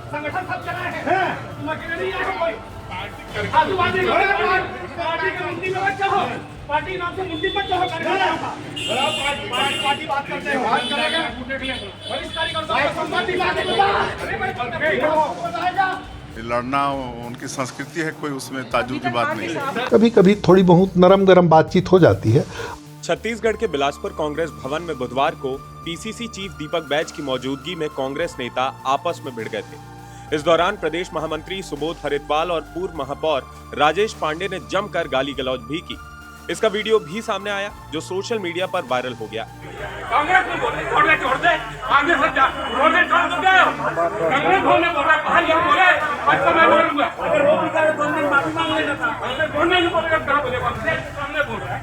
संगठन सब चलाए हैं, तुम अकेले नहीं आए हो कोई। आजू-बाजू पार्टी के मुंडी में मत चढ़ो, पार्टी नाम से मुंडी मत चढ़ो, पार्टी बात करते हो, बात करेगा बहिष्कार कर दो, संपत्ति बात बताएगा। लड़ना उनकी संस्कृति है, कोई उसमें ताज्जुब की बात नहीं है। कभी कभी थोड़ी बहुत नरम गरम बातचीत हो जाती है। छत्तीसगढ़ के बिलासपुर कांग्रेस भवन में बुधवार को पीसीसी चीफ दीपक बैज की मौजूदगी में कांग्रेस नेता आपस में भिड़ गए थे। इस दौरान प्रदेश महामंत्री सुबोध हरिद्वाल और पूर्व महापौर राजेश पांडे ने जमकर गाली गलौज भी की। इसका वीडियो भी सामने आया जो सोशल मीडिया पर वायरल हो गया। कांग्रेस में बोले छोड़ दे आगे से जा बोले छोड़ दो क्या कांग्रेस बोलने बोल रहा कहां ये बोले आज तो मैं बोलूंगा अगर वो भी करे 2 दिन माफी मांग लेना था अगर बोलने नहीं बोलेगा क्या बोलेगा सामने बोल रहा है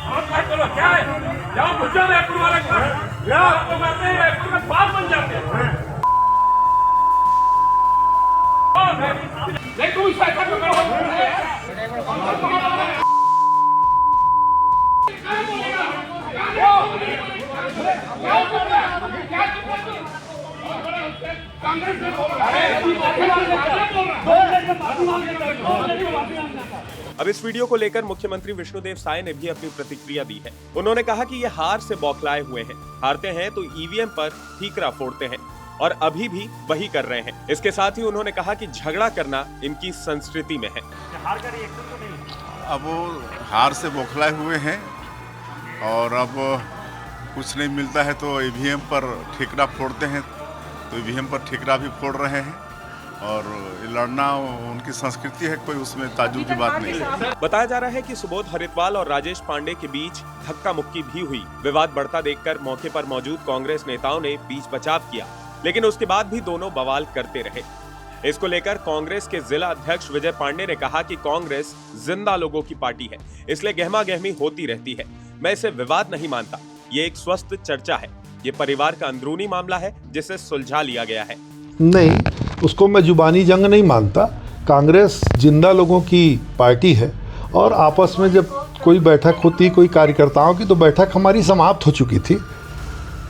और क्या चलो क्या है जाओ घुस जाओ एक वाले का या तो करते हैं एक में बात बन जाते हैं देखो इस ऐसा करो अब इस वीडियो को लेकर मुख्यमंत्री विष्णुदेव साय ने भी अपनी प्रतिक्रिया दी है। उन्होंने कहा कि ये हार से बौखलाए हुए हैं, हारते हैं तो ईवीएम पर ठीकरा फोड़ते हैं और अभी भी वही कर रहे हैं। इसके साथ ही उन्होंने कहा कि झगड़ा करना इनकी संस्कृति में है। अब वो हार से बौखलाए हुए हैं और अब कुछ नहीं मिलता है तो ईवीएम पर ठीकरा फोड़ते हैं, तो ईवीएम पर ठीकरा भी फोड़ रहे हैं और लड़ना उनकी संस्कृति है, कोई उसमें ताज्जुब की बात नहीं है। बताया जा रहा है कि सुबोध हरिद्वाल और राजेश पांडे के बीच धक्का मुक्की भी हुई। विवाद बढ़ता देखकर मौके पर मौजूद कांग्रेस नेताओं ने बीच बचाव किया, लेकिन उसके बाद भी दोनों बवाल करते रहे। इसको लेकर कांग्रेस के जिला अध्यक्ष विजय पांडे ने कहा कि कांग्रेस जिंदा लोगों की पार्टी है, इसलिए गहमा गहमी होती रहती है। मैं इसे विवाद नहीं मानता, ये एक स्वस्थ चर्चा है। ये परिवार का अंदरूनी मामला है जिसे सुलझा लिया गया है। नहीं, उसको मैं जुबानी जंग नहीं मानता। कांग्रेस जिंदा लोगों की पार्टी है और आपस में जब कोई बैठक होती, कोई कार्यकर्ताओं की, तो बैठक हमारी समाप्त हो चुकी थी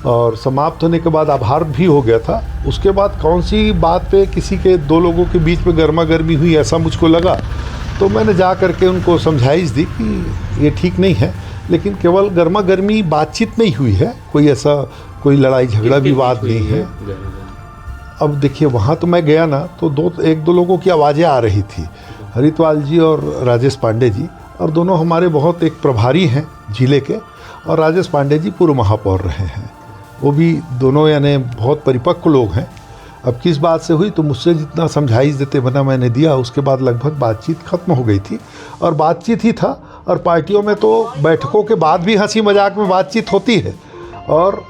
और समाप्त होने के बाद आभार भी हो गया था। उसके बाद कौन सी बात पे किसी के 2 लोगों के बीच में गर्मा गर्मी हुई ऐसा मुझको लगा, तो मैंने जा करके उनको समझाइश दी कि ये ठीक नहीं है। लेकिन केवल गर्मा गर्मी बातचीत नहीं हुई है, कोई लड़ाई झगड़ा विवाद नहीं है। अब देखिए, वहाँ तो मैं गया ना, तो 1-2 लोगों की आवाज़ें आ रही थी, हरिद्वाल जी और राजेश पांडे जी, और दोनों हमारे बहुत एक प्रभारी हैं जिले के, और राजेश पांडे जी पूर्व महापौर रहे हैं। वो भी दोनों यानी बहुत परिपक्व लोग हैं। अब किस बात से हुई, तो मुझसे जितना समझाइश देते बना मैंने दिया। उसके बाद लगभग बातचीत खत्म हो गई थी और बातचीत ही था। और पार्टियों में तो बैठकों के बाद भी हंसी मजाक में बातचीत होती है और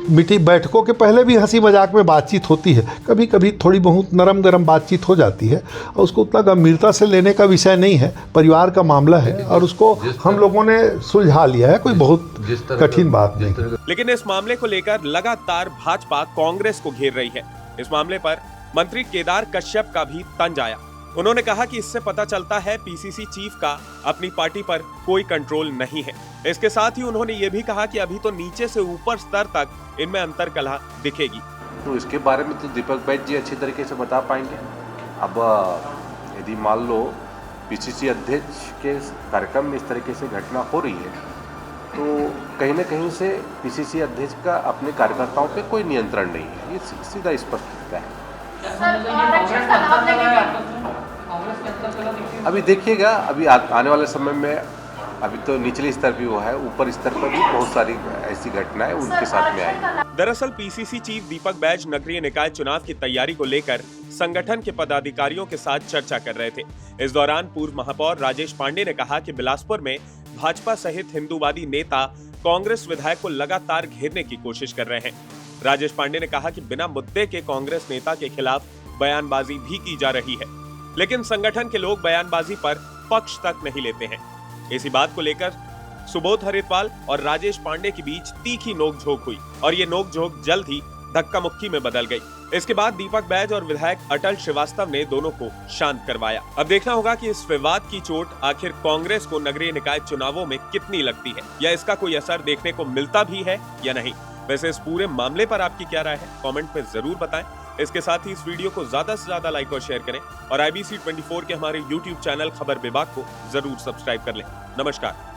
बैठकों के पहले भी हंसी मजाक में बातचीत होती है। कभी कभी थोड़ी बहुत नरम गरम बातचीत हो जाती है और उसको उतना गंभीरता से लेने का विषय नहीं है, परिवार का मामला है और उसको हम लोगों ने सुलझा लिया है, कोई बहुत कठिन बात नहीं। लेकिन इस मामले को लेकर लगातार भाजपा कांग्रेस को घेर रही है। इस मामले पर मंत्री केदार कश्यप का भी तंज आया। उन्होंने कहा कि इससे पता चलता है पीसीसी चीफ का अपनी पार्टी पर कोई कंट्रोल नहीं है। इसके साथ ही उन्होंने ये भी कहा कि अभी तो नीचे से ऊपर स्तर तक इनमें अंतर कलह दिखेगी। तो इसके बारे में तो दीपक बैज जी अच्छी तरीके से बता पाएंगे। अब यदि मान लो पीसीसी अध्यक्ष के कार्यक्रम में इस तरीके से घटना हो रही है, तो कहीं ना कहीं से पीसीसी अध्यक्ष का अपने कार्यकर्ताओं पे कोई नियंत्रण नहीं है, ये सीधा स्पष्ट दिखता है। अभी देखिएगा, अभी आने वाले समय में, अभी तो निचले स्तर भी हुआ है, ऊपर स्तर पर भी बहुत सारी ऐसी घटनाएं उनके साथ में आई। दरअसल पीसीसी चीफ दीपक बैज नगरीय निकाय चुनाव की तैयारी को लेकर संगठन के पदाधिकारियों के साथ चर्चा कर रहे थे। इस दौरान पूर्व महापौर राजेश पांडे ने कहा कि बिलासपुर में भाजपा सहित हिंदूवादी नेता कांग्रेस विधायक को लगातार घेरने की कोशिश कर रहे हैं। राजेश पांडे ने कहा कि बिना मुद्दे के कांग्रेस नेता के खिलाफ बयानबाजी भी की जा रही है, लेकिन संगठन के लोग बयानबाजी पर पक्ष तक नहीं लेते हैं। इसी बात को लेकर सुबोध हरिद्वाल और राजेश पांडे के बीच तीखी नोकझोंक हुई और ये नोकझोंक जल्द ही धक्का मुक्की में बदल गई। इसके बाद दीपक बैज और विधायक अटल श्रीवास्तव ने दोनों को शांत करवाया। अब देखना होगा कि इस विवाद की चोट आखिर कांग्रेस को नगरीय निकाय चुनावों में कितनी लगती है, या इसका कोई असर देखने को मिलता भी है या नहीं। वैसे इस पूरे मामले पर आपकी क्या राय है, कमेंट में जरूर बताएं। इसके साथ ही इस वीडियो को ज्यादा से ज्यादा लाइक और शेयर करें और IBC 24 के हमारे YouTube चैनल खबर विभाग को जरूर सब्सक्राइब कर लें। नमस्कार।